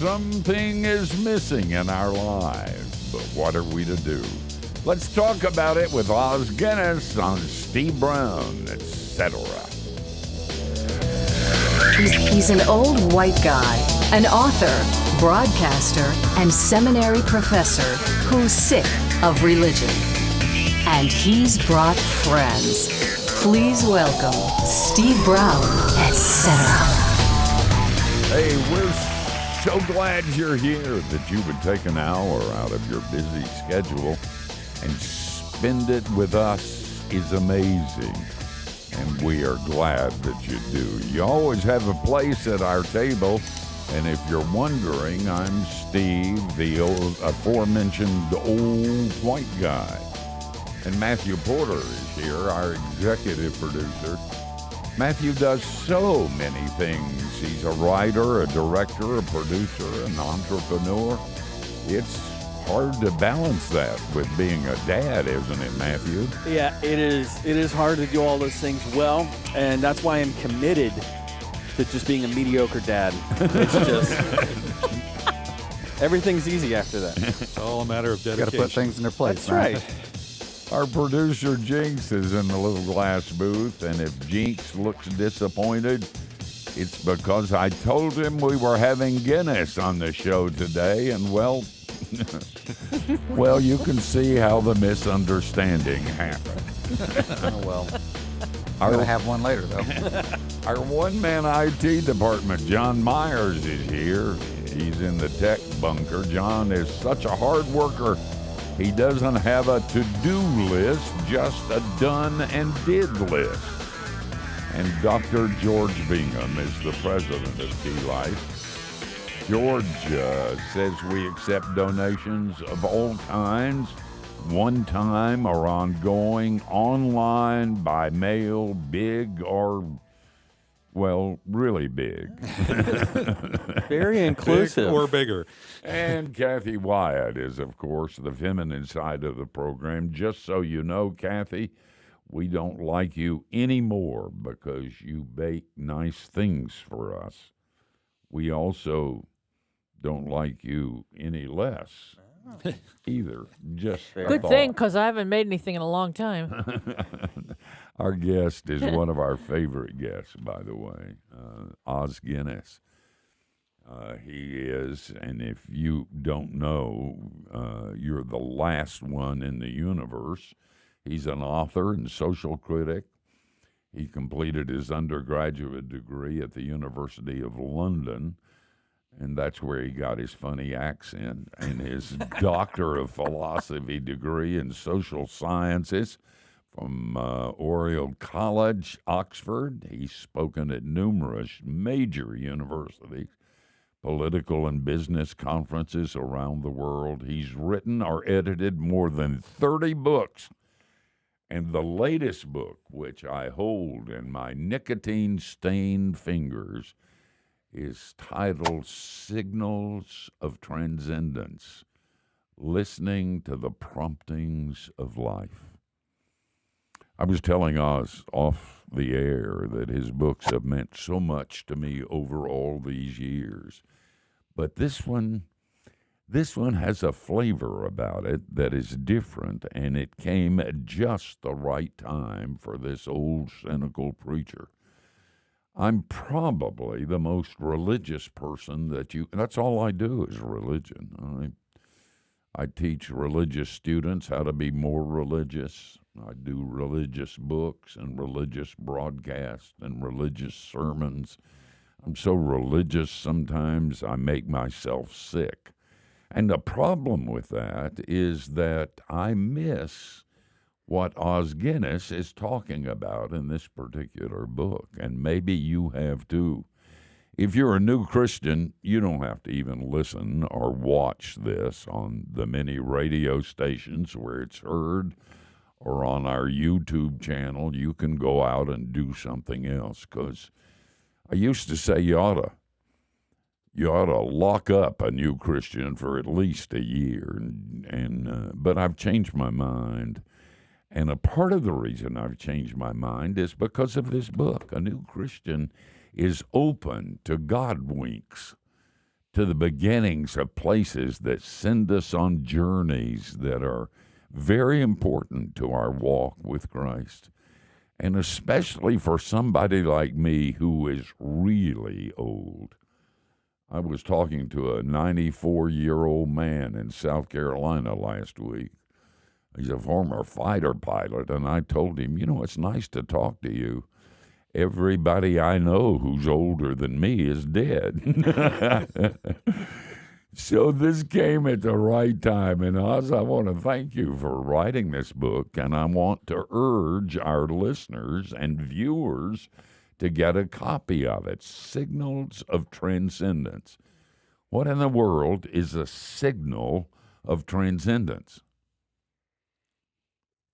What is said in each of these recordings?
something is missing in our lives, but what are we to do? Let's talk about it with Os Guinness on Steve Brown, etc. He's an old white guy, an author, broadcaster, and seminary professor who's sick of religion. And he's brought friends. Please welcome Steve Brown, etc. Hey, we're so glad you're here that you would take an hour out of your busy schedule and spend it with us is amazing. And we are glad that you do. You always have a place at our table. And if you're wondering, I'm Steve, the aforementioned old white guy. And Matthew Porter is here, our executive producer. Matthew does so many things. He's a writer, a director, a producer, an entrepreneur. It's hard to balance that with being a dad, isn't it, Matthew? Yeah, it is. It is hard to do all those things well, and that's why I'm committed to just being a mediocre dad. It's just everything's easy after that. It's all a matter of dedication. Got to put things in their place. That's right. Our producer Jinx is in the little glass booth, and if Jinx looks disappointed, it's because I told him we were having Guinness on the show today, and well, you can see how the misunderstanding happened. Oh, well. I'm going to have one later, though. Our one-man IT department, John Myers, is here. He's in the tech bunker. John is such a hard worker. He doesn't have a to-do list, just a done and did list. And Dr. George Bingham is the president of Key Life. George says we accept donations of all kinds, one time or ongoing, online, by mail, big or, well, really big. Very inclusive. Big or bigger. And Kathy Wyatt is, of course, the feminine side of the program. Just so you know, Kathy, we don't like you anymore because you bake nice things for us. We also don't like you any less either. Just good thing, because I haven't made anything in a long time. Our guest is one of our favorite guests, by the way, Os Guinness. He is, and if you don't know, you're the last one in the universe. He's an author and social critic. He completed his undergraduate degree at the University of London, and that's where he got his funny accent, and his Doctor of Philosophy degree in Social Sciences from Oriel College, Oxford. He's spoken at numerous major universities, political and business conferences around the world. He's written or edited more than 30 books. And the latest book, which I hold in my nicotine-stained fingers, is titled Signals of Transcendence, Listening to the Promptings of Life. I was telling Oz off the air that his books have meant so much to me over all these years. But this one has a flavor about it that is different, and it came at just the right time for this old cynical preacher. I'm probably the most religious person that's all I do is religion. I teach religious students how to be more religious. I do religious books and religious broadcasts and religious sermons. I'm so religious sometimes I make myself sick. And the problem with that is that I miss what Os Guinness is talking about in this particular book, and maybe you have too. If you're a new Christian, you don't have to even listen or watch this on the many radio stations where it's heard or on our YouTube channel. You can go out and do something else, because I used to say you ought to lock up a new Christian for at least a year, but I've changed my mind. And a part of the reason I've changed my mind is because of this book. A new Christian is open to Godwinks, to the beginnings of places that send us on journeys that are very important to our walk with Christ. And especially for somebody like me who is really old. I was talking to a 94-year-old man in South Carolina last week. He's a former fighter pilot, and I told him, it's nice to talk to you. Everybody I know who's older than me is dead. So this came at the right time, and Oz, I want to thank you for writing this book, and I want to urge our listeners and viewers to get a copy of it, Signals of Transcendence. What in the world is a signal of transcendence?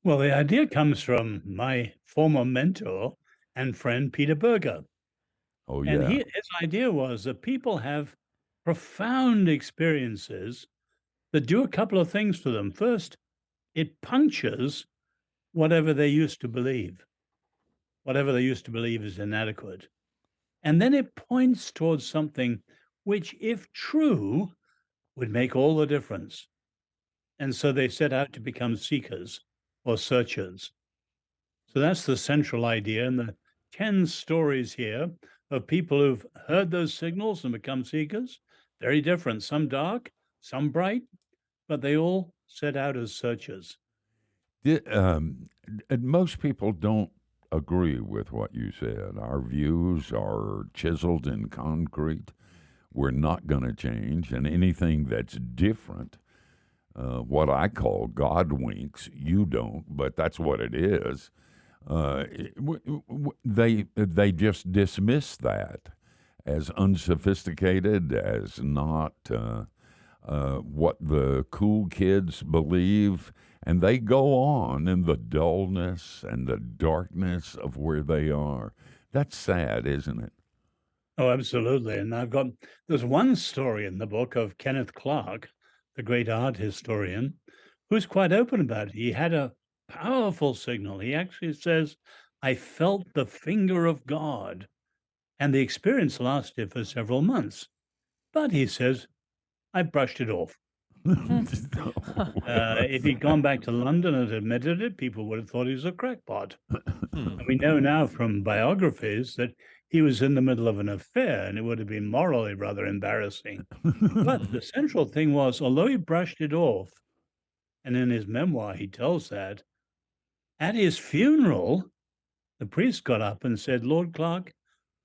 Well, the idea comes from my former mentor and friend, Peter Berger. Oh, And yeah. his idea was that people have profound experiences that do a couple of things for them. First, it punctures whatever they used to believe. Whatever they used to believe is inadequate. And then it points towards something which, if true, would make all the difference. And so they set out to become seekers or searchers. So that's the central idea. And the 10 stories here of people who've heard those signals and become seekers, very different, some dark, some bright, but they all set out as searchers. Most people don't agree with what you said. Our views are chiseled in concrete. We're not going to change, and anything that's different, what I call Godwinks, you don't, but that's what it is. They just dismiss that as unsophisticated, as not what the cool kids believe, and they go on in the dullness and the darkness of where they are. That's sad, isn't it? Oh, absolutely. And there's one story in the book of Kenneth Clark, the great art historian, who's quite open about it. He had a powerful signal. He actually says, I felt the finger of God. And the experience lasted for several months. But he says, I brushed it off. If he'd gone back to London and admitted it, people would have thought he was a crackpot. And we know now from biographies that he was in the middle of an affair, and it would have been morally rather embarrassing. But the central thing was, although he brushed it off, and in his memoir he tells that, at his funeral, the priest got up and said, Lord Clark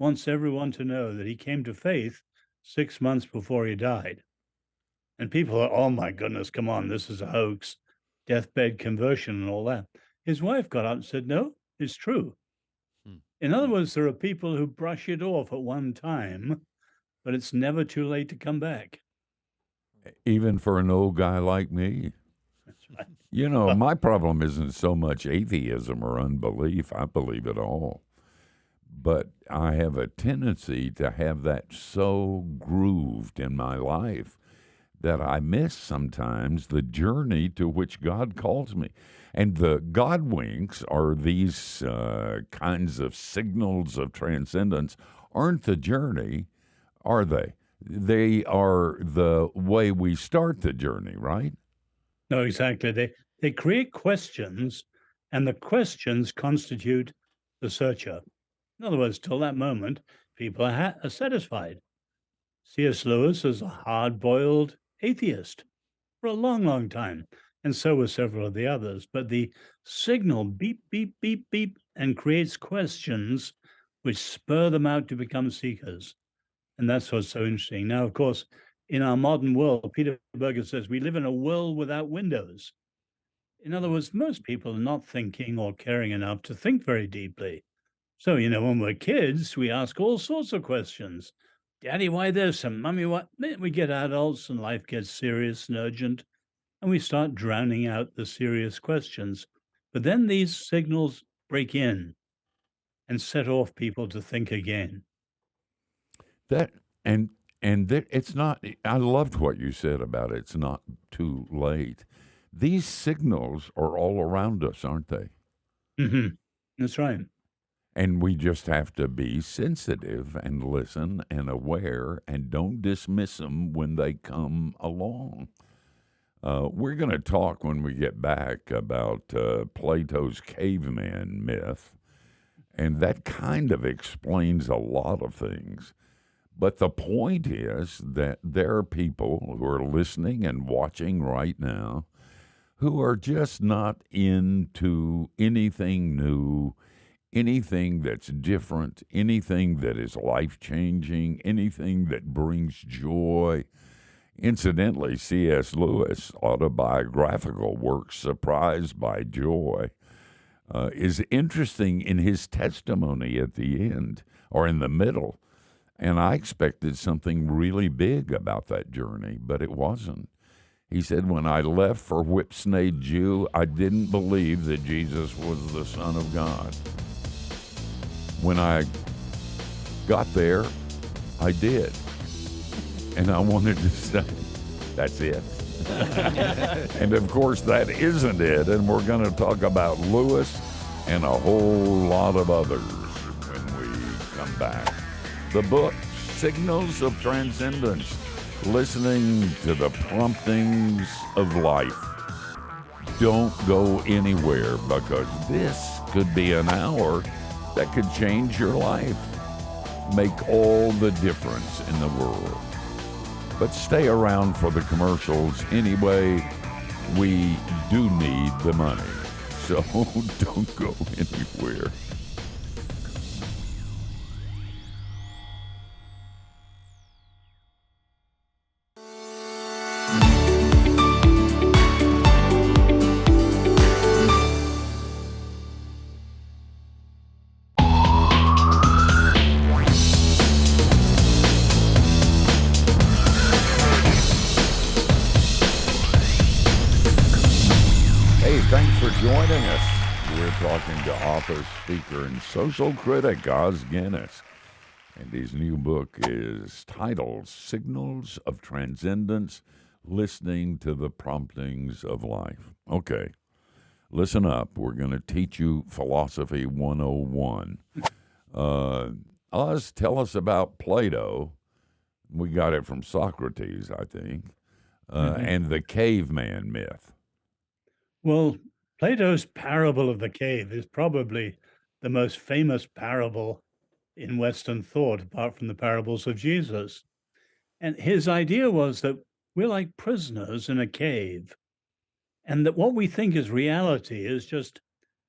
wants everyone to know that he came to faith 6 months before he died. And people are, oh my goodness, come on, this is a hoax, deathbed conversion and all that. His wife got up and said, no, it's true. In other words, there are people who brush it off at one time, but it's never too late to come back. Even for an old guy like me. That's right. My problem isn't so much atheism or unbelief. I believe it all. But I have a tendency to have that so grooved in my life that I miss sometimes the journey to which God calls me. And the Godwinks are these kinds of signals of transcendence aren't the journey, are they? They are the way we start the journey, right? No, exactly. They create questions, and the questions constitute the searcher. In other words, till that moment, people are satisfied. C.S. Lewis is a hard-boiled atheist for a long, long time, and so were several of the others. But the signal beep, beep, beep, beep, and creates questions which spur them out to become seekers. And that's what's so interesting. Now, of course, in our modern world, Peter Berger says we live in a world without windows. In other words, most people are not thinking or caring enough to think very deeply. So, when we're kids, we ask all sorts of questions. Daddy, why this? And Mommy, what? Then we get adults and life gets serious and urgent, and we start drowning out the serious questions. But then these signals break in and set off people to think again. It's not. I loved what you said about it's not too late. These signals are all around us, aren't they? Mm-hmm. That's right. And we just have to be sensitive and listen and aware and don't dismiss them when they come along. We're going to talk when we get back about Plato's caveman myth, and that kind of explains a lot of things. But the point is that there are people who are listening and watching right now who are just not into anything new, anything that's different, anything that is life-changing, anything that brings joy. Incidentally, C.S. Lewis' autobiographical work, Surprised by Joy, is interesting in his testimony at the end, or in the middle. And I expected something really big about that journey, but it wasn't. He said, when I left for Whipsnade Jew, I didn't believe that Jesus was the Son of God. When I got there, I did. And I wanted to say, that's it. And of course, that isn't it. And we're going to talk about Lewis and a whole lot of others when we come back. The book, Signals of Transcendence, listening to the promptings of life. Don't go anywhere, because this could be an hour that could change your life, make all the difference in the world. But stay around for the commercials anyway. We do need the money, so don't go anywhere. Thanks for joining us. We're talking to author, speaker, and social critic Os Guinness. And his new book is titled Signals of Transcendence, Listening to the Promptings of Life. Okay, listen up. We're going to teach you Philosophy 101. Oz, tell us about Plato. We got it from Socrates, I think, and the caveman myth. Well, Plato's parable of the cave is probably the most famous parable in Western thought, apart from the parables of Jesus. And his idea was that we're like prisoners in a cave, and that what we think is reality is just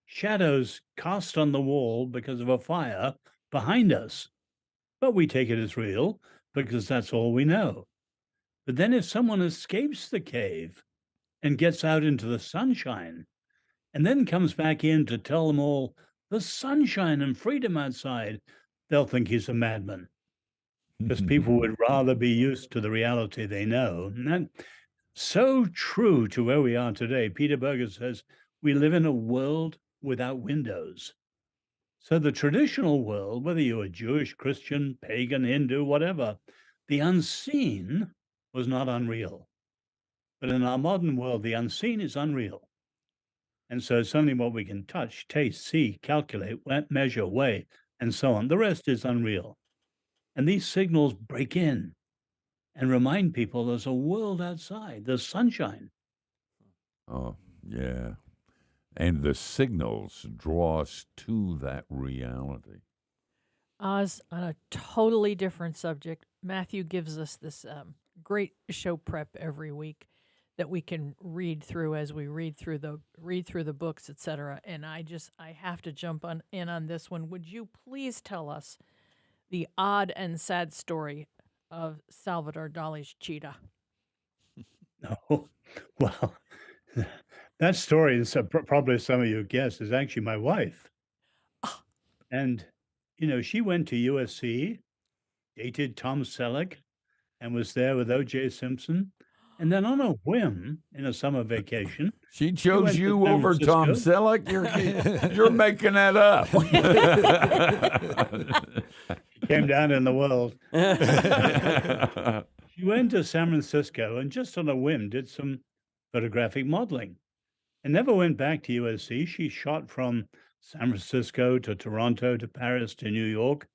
shadows cast on the wall because of a fire behind us. But we take it as real because that's all we know. But then if someone escapes the cave and gets out into the sunshine, and then comes back in to tell them all the sunshine and freedom outside, they'll think he's a madman. Because people would rather be used to the reality they know. And that's so true to where we are today. Peter Berger says, we live in a world without windows. So the traditional world, whether you're Jewish, Christian, pagan, Hindu, whatever, the unseen was not unreal. But in our modern world, the unseen is unreal. And so it's only what we can touch, taste, see, calculate, measure, weigh, and so on. The rest is unreal. And these signals break in and remind people there's a world outside, there's sunshine. Oh, yeah. And the signals draw us to that reality. Oz, on a totally different subject, Matthew gives us this great show prep every week that we can read through as we read through the books, etc. And I have to jump in on this one. Would you please tell us the odd and sad story of Salvador Dali's Cheetah? Oh, well, that story is probably some of you guessed is actually my wife. And, she went to USC, dated Tom Selleck, and was there with O.J. Simpson. And then on a whim, in a summer vacation, she chose you over Tom Selleck? You're making that up. He came down in the world. She went to San Francisco and just on a whim did some photographic modeling and never went back to USC. She shot from San Francisco to Toronto to Paris to New York,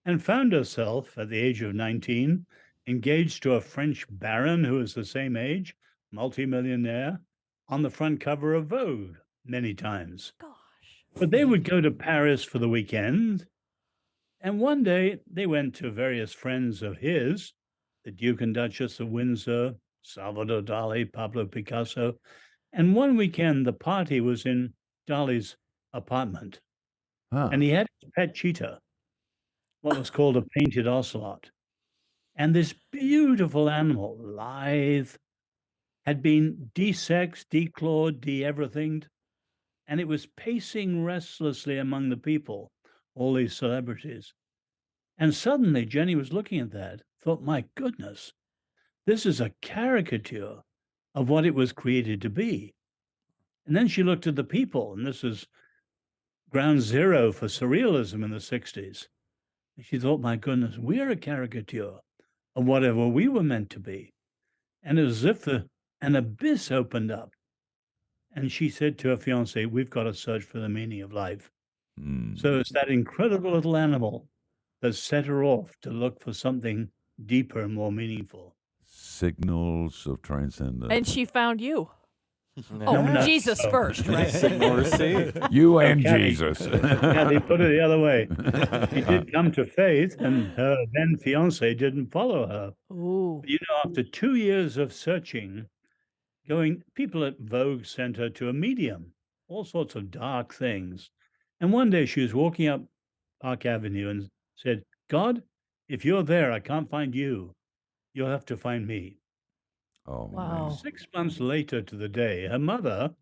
and found herself at the age of 19 engaged to a French baron who was the same age, multimillionaire, on the front cover of Vogue many times. Gosh. But they would go to Paris for the weekend. And one day they went to various friends of his, the Duke and Duchess of Windsor, Salvador Dali, Pablo Picasso. And one weekend, the party was in Dali's apartment. Huh. And he had his pet cheetah, what was called a painted ocelot. And this beautiful animal, lithe, had been desexed, declawed, de-everythinged, and it was pacing restlessly among the people, all these celebrities. And suddenly Jenny was looking at that, thought, my goodness, this is a caricature of what it was created to be. And then she looked at the people, and this is ground zero for surrealism in the 60s. And she thought, my goodness, we're a caricature of whatever we were meant to be. And it was as if an abyss opened up. And she said to her fiancé, we've got to search for the meaning of life. So it's that incredible little animal that set her off to look for something deeper and more meaningful. Signals of transcendence. And she found you. No, Oh, no. Jesus first, right? Signal received. You and Okay. Jesus. Yeah, they put it the other way. She did come to faith, and her then fiancé didn't follow her. Ooh. But, after 2 years of searching, people at Vogue sent her to a medium, all sorts of dark things. And one day she was walking up Park Avenue and said, God, if you're there, I can't find you. You'll have to find me. Oh, Wow. man. 6 months later to the day, her mother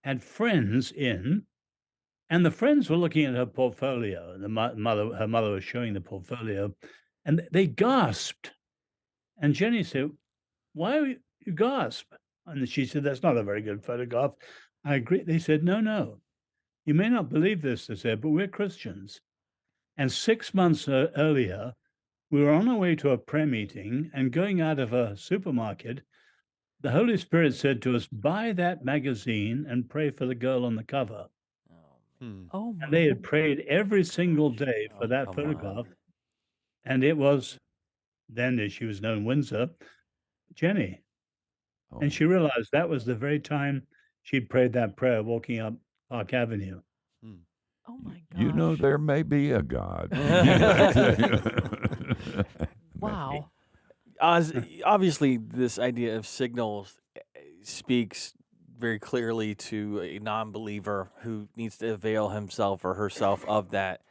had friends in, and the friends were looking at her portfolio. And her mother was showing the portfolio, and they gasped. And Jenny said, why would you gasp? And she said, that's not a very good photograph. I agree. They said, no. You may not believe this, they said, but we're Christians. And 6 months earlier, we were on our way to a prayer meeting, and going out of a supermarket, the Holy Spirit said to us, buy that magazine and pray for the girl on the cover. Oh, my. And they had prayed every single day for that come photograph. And it was, then as she was known, Windsor, Jenny. Oh. And she realized that was the very time she'd prayed that prayer walking up Park Avenue. Oh, my gosh. You know, there may be a God. Wow. Oz, obviously, this idea of signals speaks very clearly to a non-believer who needs to avail himself or herself of that.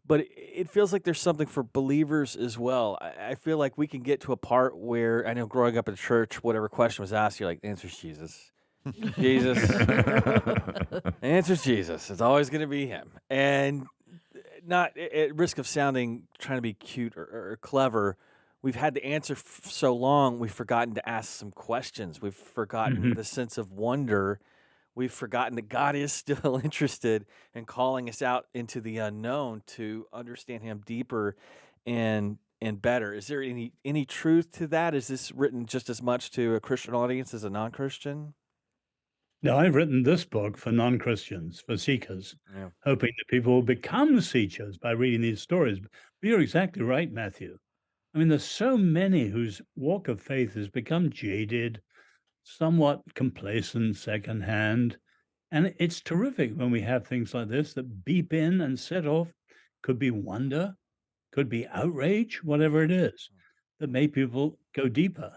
But it feels like there's something for believers as well. I feel like we can get to a part where, I know growing up in church, whatever question was asked, you're like, the answer's Jesus. Jesus. The answer's Jesus. It's always going to be him. And not at risk of sounding, trying to be cute or clever, we've had the answer so long, we've forgotten to ask some questions. We've forgotten the sense of wonder. We've forgotten that God is still interested in calling us out into the unknown to understand him deeper and better. Is there any truth to that? Is this written just as much to a Christian audience as a non-Christian? Now, I've written this book for non-Christians, for seekers, Yeah. hoping that people will become seekers by reading these stories. But you're exactly right, Matthew. I mean, there's so many whose walk of faith has become jaded, somewhat complacent, secondhand. And it's terrific when we have things like this that beep in and set off. Could be wonder, could be outrage, whatever it is, that make people go deeper.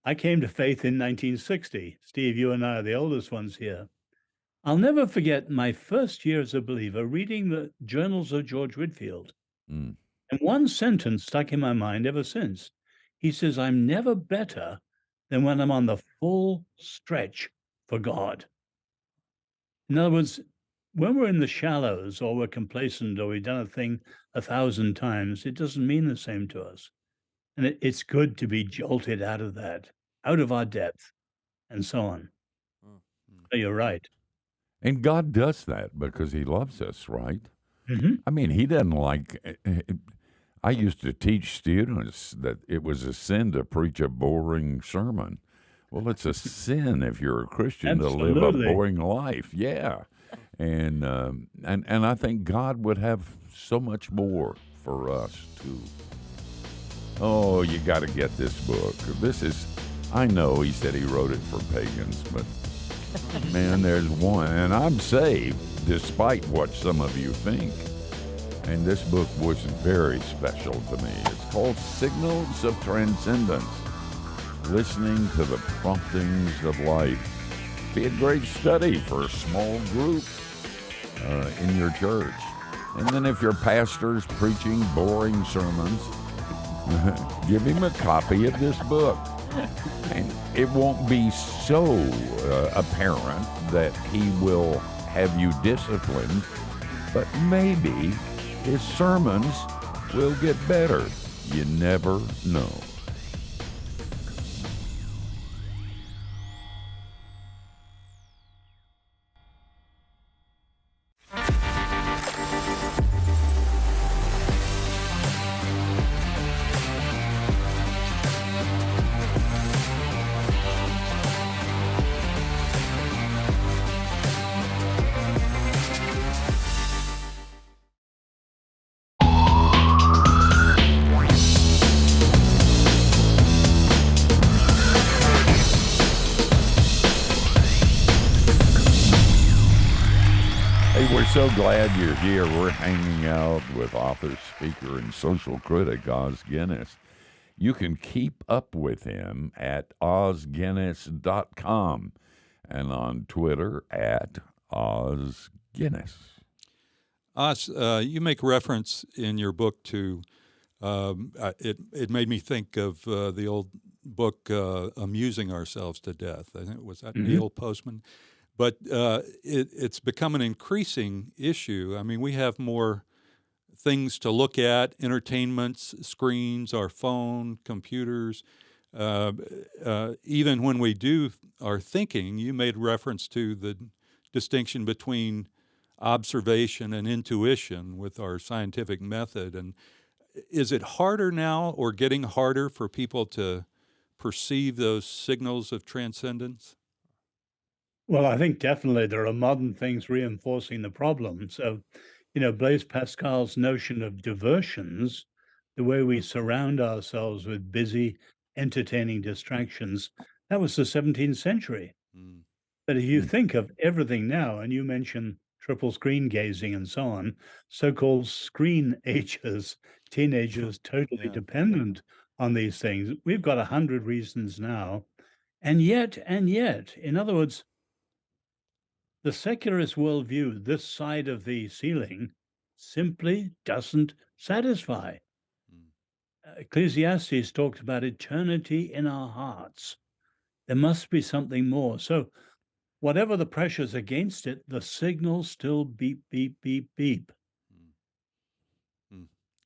I came to faith in 1960. Steve, you and I are the oldest ones here. I'll never forget my first year as a believer reading the journals of George Whitefield. Mm. And one sentence stuck in my mind ever since. He says, I'm never better than when I'm on the full stretch for God. In other words, when we're in the shallows or we're complacent or we've done a thing 1,000 times, it doesn't mean the same to us. And it's good to be jolted out of that, out of our depth, and so on. So you're right. And God does that because he loves us, right? Mm-hmm. I mean, he doesn't like. I used to teach students that it was a sin to preach a boring sermon. Well, it's a sin if you're a Christian to live a Absolutely. boring life. Yeah. And I think God would have so much more for us too. Oh, you got to get this book. This is, I know he said he wrote it for pagans, but man, there's one, and I'm saved despite what some of you think. And this book was very special to me. It's called Signals of Transcendence, Listening to the Promptings of Life. Be a great study for a small group in your church. And then if your pastor's preaching boring sermons, give him a copy of this book. And it won't be so apparent that he will have you disciplined, but maybe his sermons will get better. You never know. We're so glad you're here. We're hanging out with author, speaker, and social critic Os Guinness. You can keep up with him at osguinness.com and on Twitter at Os Guinness. Os, you make reference in your book to, it made me think of the old book, Amusing Ourselves to Death. I think, was that Neil Postman? But it's become an increasing issue. I mean, we have more things to look at, entertainments, screens, our phone, computers. Even when we do our thinking, you made reference to the distinction between observation and intuition with our scientific method. And is it harder now or getting harder for people to perceive those signals of transcendence? Well, I think definitely there are modern things reinforcing the problem. So, Blaise Pascal's notion of diversions, the way we surround ourselves with busy, entertaining distractions, that was the 17th century. But if you think of everything now, and you mention triple screen gazing and so on, so-called screen agers, teenagers totally dependent on these things. We've got 100 reasons now. And yet, in other words, the secularist worldview, this side of the ceiling, simply doesn't satisfy. Ecclesiastes talked about eternity in our hearts. There must be something more. So whatever the pressures against it, the signals still beep, beep, beep, beep.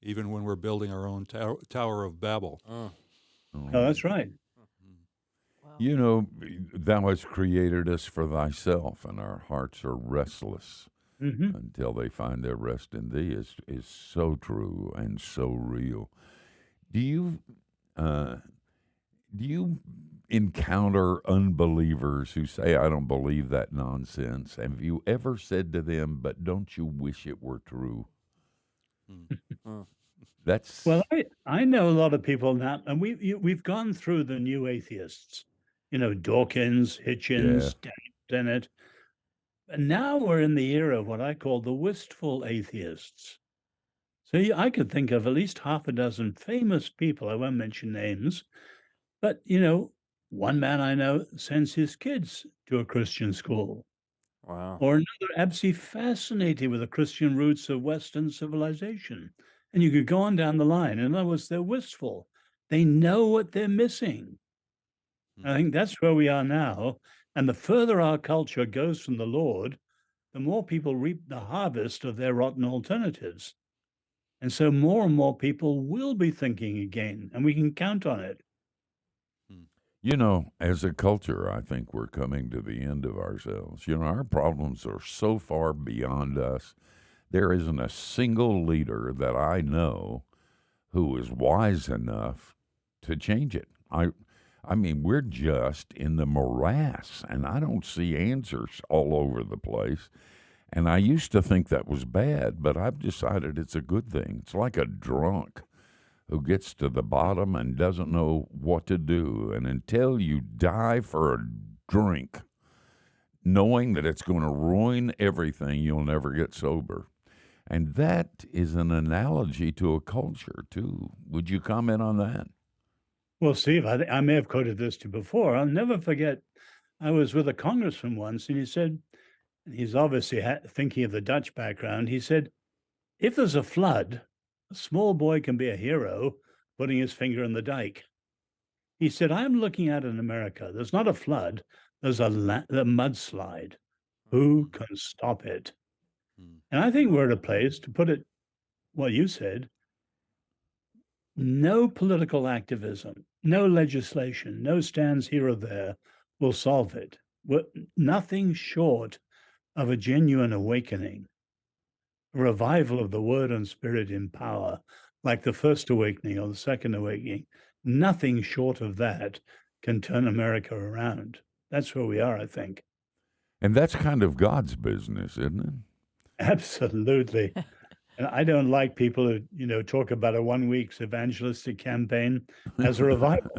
Even when we're building our own Tower of Babel. Oh, that's right. You know, thou hast created us for thyself, and our hearts are restless until they find their rest in thee is so true and so real. Do you encounter unbelievers who say, I don't believe that nonsense? Have you ever said to them, but don't you wish it were true? That's Well, I know a lot of people now, and we've gone through the new atheists. Dawkins, Hitchens, Dennett. And now we're in the era of what I call the wistful atheists. So I could think of at least half a dozen famous people, I won't mention names, but, one man I know sends his kids to a Christian school. Wow. Or another absolutely fascinated with the Christian roots of Western civilization. And you could go on down the line. In other words, they're wistful. They know what they're missing. I think that's where we are now. And the further our culture goes from the Lord, the more people reap the harvest of their rotten alternatives. And so more and more people will be thinking again, and we can count on it. As a culture, I think we're coming to the end of ourselves. Our problems are so far beyond us. There isn't a single leader that I know who is wise enough to change it. I mean, we're just in the morass, and I don't see answers all over the place. And I used to think that was bad, but I've decided it's a good thing. It's like a drunk who gets to the bottom and doesn't know what to do. And until you die for a drink, knowing that it's going to ruin everything, you'll never get sober. And that is an analogy to a culture, too. Would you comment on that? Well, Steve, I may have quoted this to you before. I'll never forget, I was with a congressman once, and he said, he's obviously thinking of the Dutch background. He said, if there's a flood, a small boy can be a hero putting his finger in the dike. He said, I'm looking at in America, there's not a flood, there's a mudslide. Who can stop it? And I think we're at a place, to put it what you said, no political activism, no legislation, no stands here or there will solve it. Nothing short of a genuine awakening, a revival of the word and spirit in power, like the first awakening or the second awakening, nothing short of that can turn America around. That's where we are, I think. And that's kind of God's business, isn't it? Absolutely. And I don't like people who, talk about a 1 week's evangelistic campaign as a revival.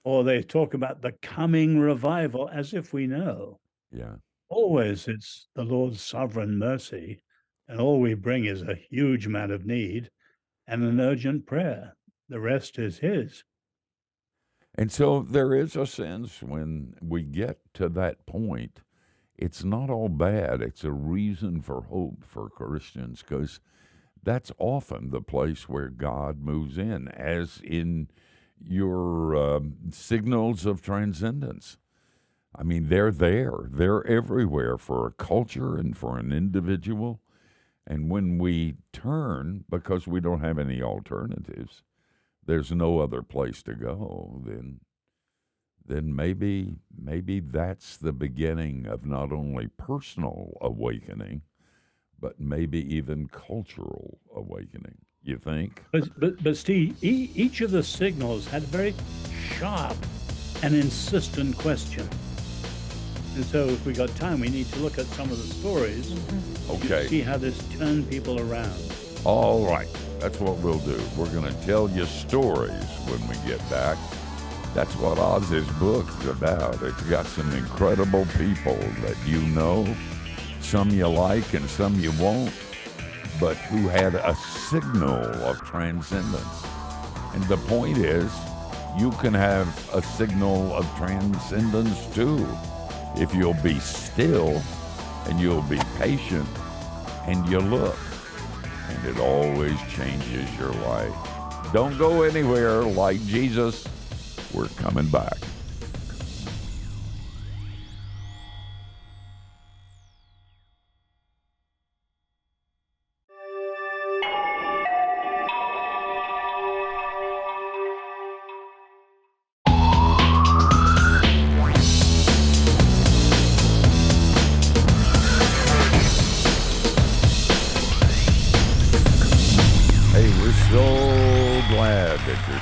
Or they talk about the coming revival as if we know. Yeah. Always it's the Lord's sovereign mercy, and all we bring is a huge amount of need and an urgent prayer. The rest is His. And so there is a sense when we get to that point, it's not all bad. It's a reason for hope for Christians, because that's often the place where God moves in, as in your signals of transcendence. I mean, they're there. They're everywhere for a culture and for an individual. And when we turn, because we don't have any alternatives, there's no other place to go, then maybe that's the beginning of not only personal awakening, but maybe even cultural awakening. You think? But Steve, each of the signals had a very sharp and insistent question. And so if we got time, we need to look at some of the stories. Okay. To see how this turned people around. All right. That's what we'll do. We're going to tell you stories when we get back. That's what Oz's book's about. It's got some incredible people that you know, some you like and some you won't, but who had a signal of transcendence. And the point is, you can have a signal of transcendence too, if you'll be still and you'll be patient and you look. And it always changes your life. Don't go anywhere. Like Jesus, we're coming back.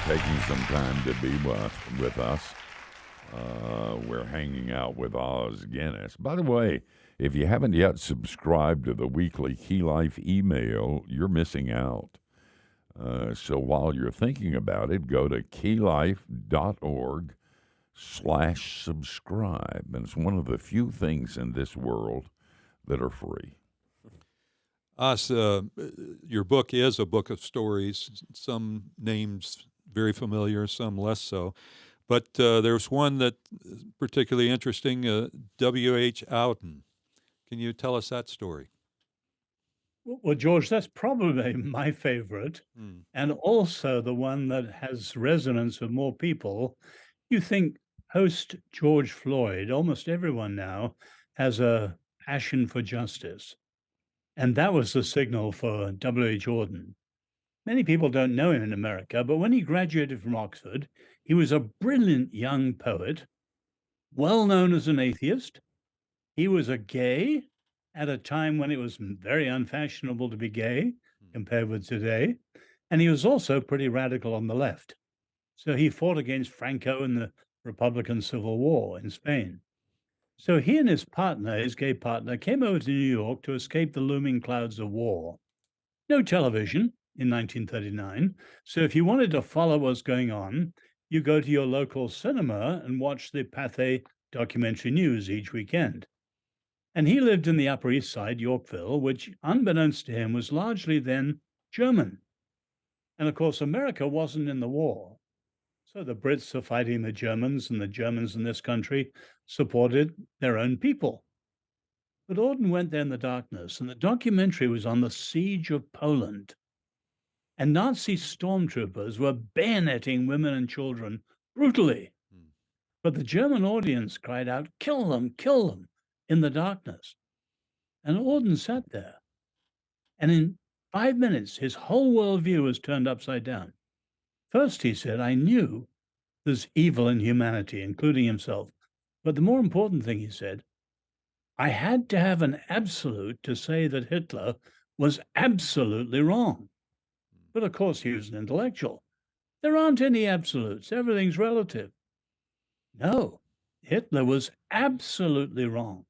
Taking some time to be with us. We're hanging out with Os Guinness. By the way, if you haven't yet subscribed to the weekly Key Life email, you're missing out. So while you're thinking about it, go to keylife.org/subscribe. And it's one of the few things in this world that are free. Os, your book is a book of stories, some names very familiar, some less so. But there's one that is particularly interesting, W.H. Auden. Can you tell us that story? Well, George, that's probably my favorite, and also the one that has resonance with more people. You think post George Floyd, almost everyone now has a passion for justice. And that was the signal for W.H. Auden. Many people don't know him in America, but when he graduated from Oxford, he was a brilliant young poet, well known as an atheist. He was a gay at a time when it was very unfashionable to be gay compared with today. And he was also pretty radical on the left. So he fought against Franco in the Republican Civil War in Spain. So he and his partner, his gay partner, came over to New York to escape the looming clouds of war. No television in 1939. So if you wanted to follow what's going on, you go to your local cinema and watch the Pathé documentary news each weekend. And he lived in the Upper East Side, Yorkville, which, unbeknownst to him, was largely then German. And of course, America wasn't in the war. So the Brits are fighting the Germans, and the Germans in this country supported their own people. But Auden went there in the darkness, and the documentary was on the siege of Poland. And Nazi stormtroopers were bayoneting women and children brutally. But the German audience cried out, kill them, in the darkness. And Auden sat there. And in 5 minutes, his whole worldview was turned upside down. First, he said, I knew there's evil in humanity, including himself. But the more important thing, he said, I had to have an absolute to say that Hitler was absolutely wrong. But of course, he was an intellectual. There aren't any absolutes. Everything's relative. No, Hitler was absolutely wrong.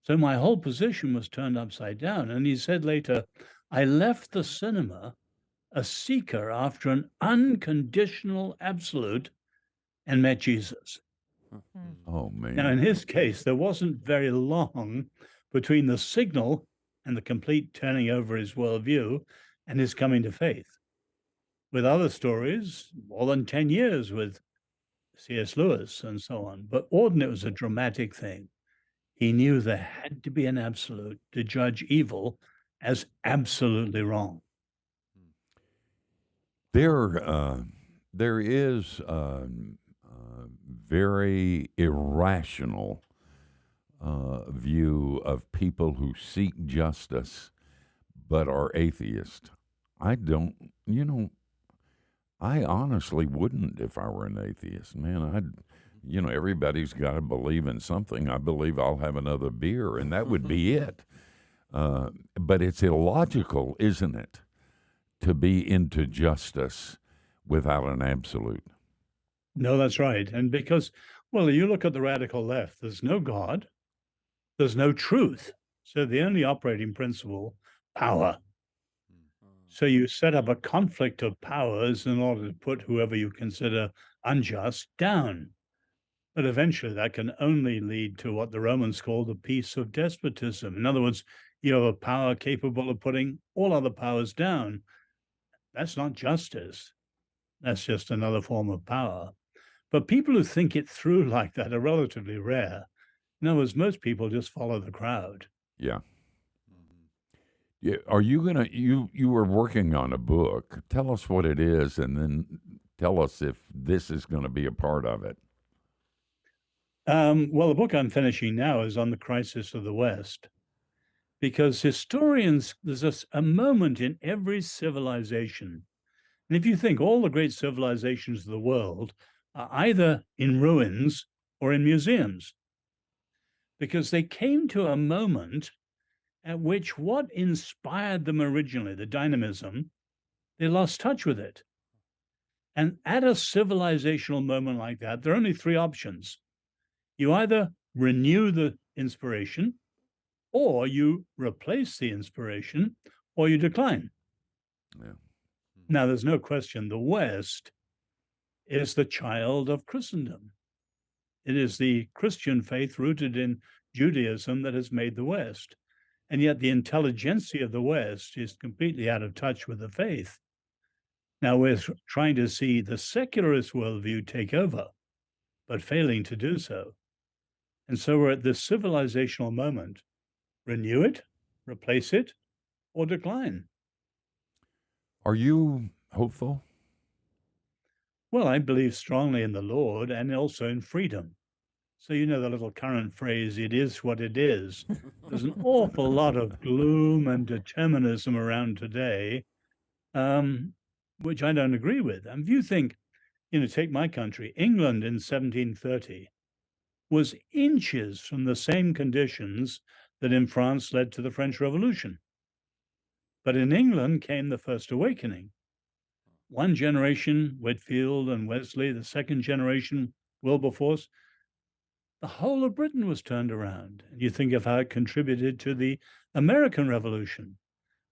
So my whole position was turned upside down. And he said later, I left the cinema a seeker after an unconditional absolute and met Jesus. Oh, man. Now, in his case, there wasn't very long between the signal and the complete turning over his worldview and his coming to faith. With other stories, more than 10 years with C.S. Lewis and so on. But Auden, it was a dramatic thing. He knew there had to be an absolute to judge evil as absolutely wrong. There is very irrational view of people who seek justice but are atheist. I honestly wouldn't if I were an atheist. Man, everybody's got to believe in something. I believe I'll have another beer, and that would be it. But it's illogical, isn't it, to be into justice without an absolute? No, that's right. And because, well, you look at the radical left, there's no God, there's no truth. So the only operating principle, power. So you set up a conflict of powers in order to put whoever you consider unjust down. But eventually that can only lead to what the Romans called the peace of despotism. In other words, you have a power capable of putting all other powers down. That's not justice. That's just another form of power. But people who think it through like that are relatively rare. In other words, most people just follow the crowd. Yeah. Yeah. Are you gonna you were working on a book? Tell us what it is, and then tell us if this is going to be a part of it. Well, the book I'm finishing now is on the crisis of the West, because historians, there's a moment in every civilization. And if you think all the great civilizations of the world are either in ruins or in museums, because they came to a moment at which what inspired them originally, the dynamism, they lost touch with it. And at a civilizational moment like that, there are only three options. You either renew the inspiration, or you replace the inspiration, or you decline. Yeah. Now, there's no question the West is the child of Christendom. It is the Christian faith rooted in Judaism that has made the West. And yet the intelligentsia of the West is completely out of touch with the faith. Now we're trying to see the secularist worldview take over, but failing to do so. And so we're at this civilizational moment. Renew it, replace it, or decline. Are you hopeful? Well, I believe strongly in the Lord and also in freedom. So you know the little current phrase, it is what it is. There's an awful lot of gloom and determinism around today, which I don't agree with. And if you think, take my country, England in 1730 was inches from the same conditions that in France led to the French Revolution. But in England came the First Awakening. One generation, Whitefield and Wesley, the second generation, Wilberforce. the whole of Britain was turned around. And you think of how it contributed to the American Revolution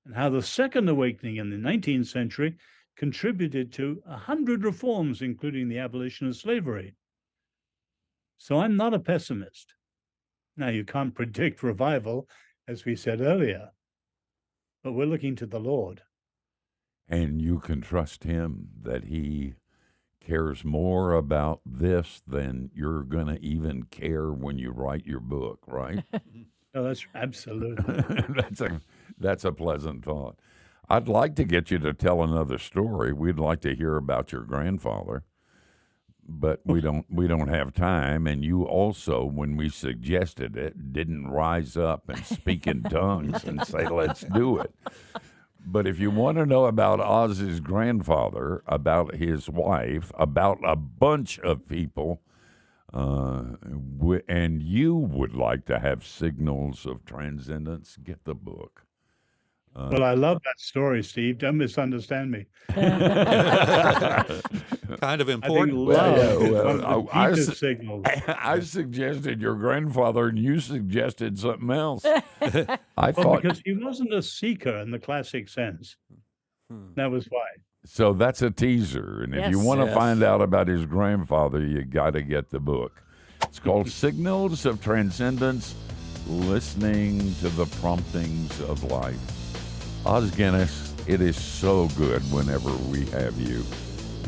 and how the Second Awakening in the 19th century contributed to 100 reforms, including the abolition of slavery. So I'm not a pessimist. Now, you can't predict revival, as we said earlier, but we're looking to the Lord. And you can trust him that he cares more about this than you're going to even care when you write your book, right? No, that's absolutely. That's a pleasant thought. I'd like to get you to tell another story. We'd like to hear about your grandfather, but we don't have time. And you also, when we suggested it, didn't rise up and speak in tongues and say, "Let's do it." But if you want to know about Oz's grandfather, about his wife, about a bunch of people, and you would like to have signals of transcendence, get the book. Well, I love that story, Steve. Don't misunderstand me. Kind of important. I signals. I suggested your grandfather, and you suggested something else. I Well, thought because he wasn't a seeker in the classic sense. That was why. so. That's a teaser, and if you Yes. want to Yes. find out about his grandfather, you got to get the book. It's called "Signals of Transcendence: Listening to the Promptings of Life." Os Guinness, it is so good whenever we have you.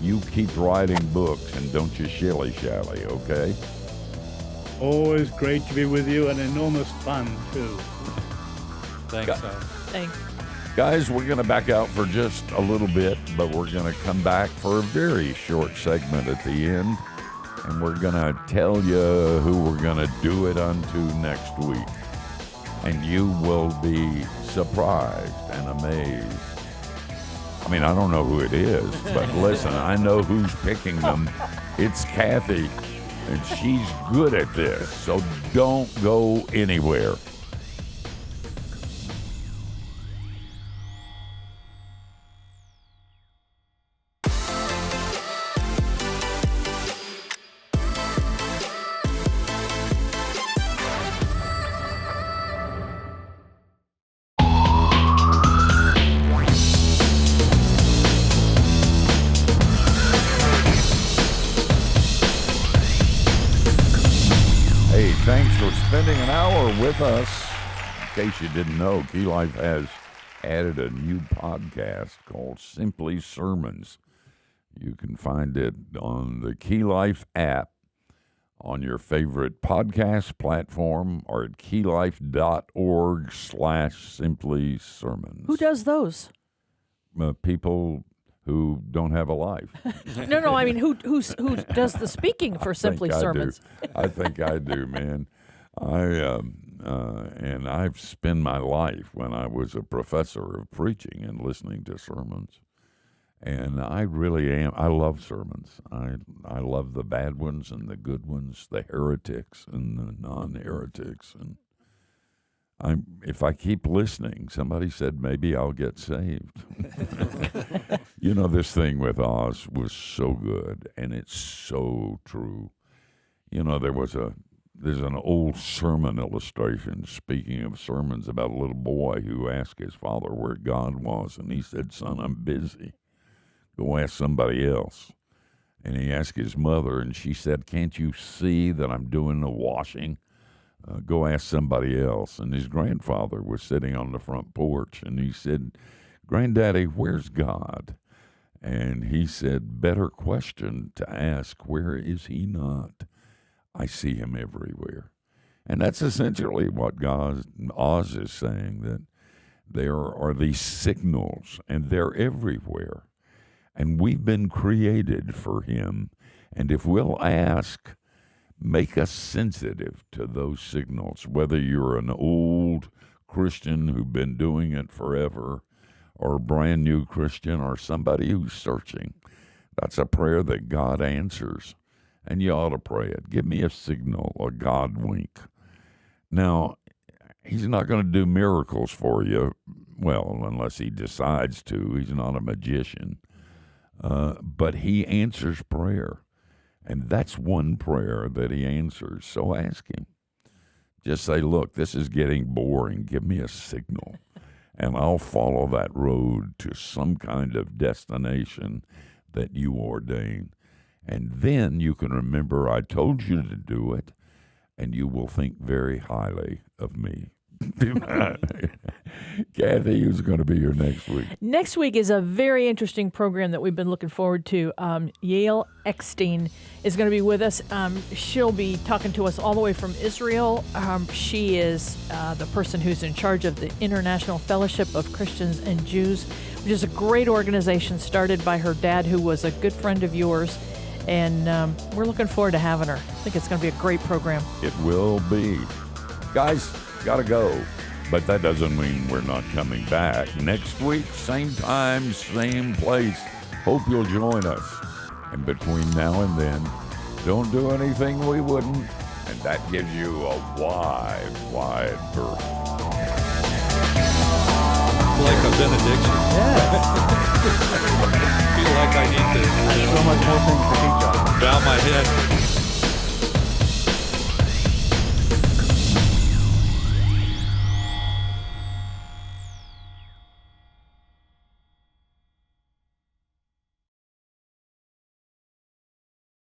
You keep writing books and don't you shilly-shally, okay? Always great to be with you and enormous fun, too. Thanks, Thanks. Guys, we're going to back out for just a little bit, but we're going to come back for a very short segment at the end, and we're going to tell you who we're going to do it unto next week. And you will be surprised and amazed. I mean, I don't know who it is, but listen, I know who's picking them. It's Kathy, and she's good at this, so don't go anywhere. Hey, thanks for spending an hour with us. In case you didn't know, Key Life has added a new podcast called Simply Sermons. You can find it on the Key Life app, on your favorite podcast platform, or at keylife.org/simply sermons. Who does those? People who don't have a life. No. I mean, who does the speaking for Simply think I do. Sermons? I think I do, man. And I've spent my life when I was a professor of preaching and listening to sermons. And I really am. I love sermons. I love the bad ones and the good ones, the heretics and the non-heretics. And if I keep listening, somebody said maybe I'll get saved. You know, this thing with Oz was so good, and it's so true. You know, there's an old sermon illustration, speaking of sermons, about a little boy who asked his father where God was, and he said, "Son, I'm busy. Go ask somebody else." And he asked his mother, and she said, "Can't you see that I'm doing the washing? Go ask somebody else." And his grandfather was sitting on the front porch, and he said, "Granddaddy, where's God?" And he said, "Better question to ask, where is he not? I see him everywhere." And that's essentially what Oz is saying, that there are these signals, and they're everywhere. And we've been created for him. And if we'll ask, make us sensitive to those signals, whether you're an old Christian who's been doing it forever, or a brand new Christian, or somebody who's searching. That's a prayer that God answers, and you ought to pray it. Give me a signal, a Godwink. Now, he's not going to do miracles for you, well, unless he decides to. He's not a magician. But he answers prayer. And that's one prayer that he answers. So ask him. Just say, look, this is getting boring. Give me a signal, and I'll follow that road to some kind of destination that you ordain. And then you can remember I told you to do it, and you will think very highly of me. Kathy, who's going to be here next week? Next week is a very interesting program that we've been looking forward to. Yael Eckstein is going to be with us. She'll be talking to us all the way from Israel. She is the person who's in charge of the International Fellowship of Christians and Jews, which is a great organization started by her dad, who was a good friend of yours. And we're looking forward to having her. I think it's going to be a great program. It will be. Guys, gotta go. But that doesn't mean we're not coming back. Next week, same time, same place. Hope you'll join us. And between now and then, don't do anything we wouldn't. And that gives you a wide, wide berth. Like a benediction. Yeah. I feel like I need to There's so much more things to teach on. bow my head.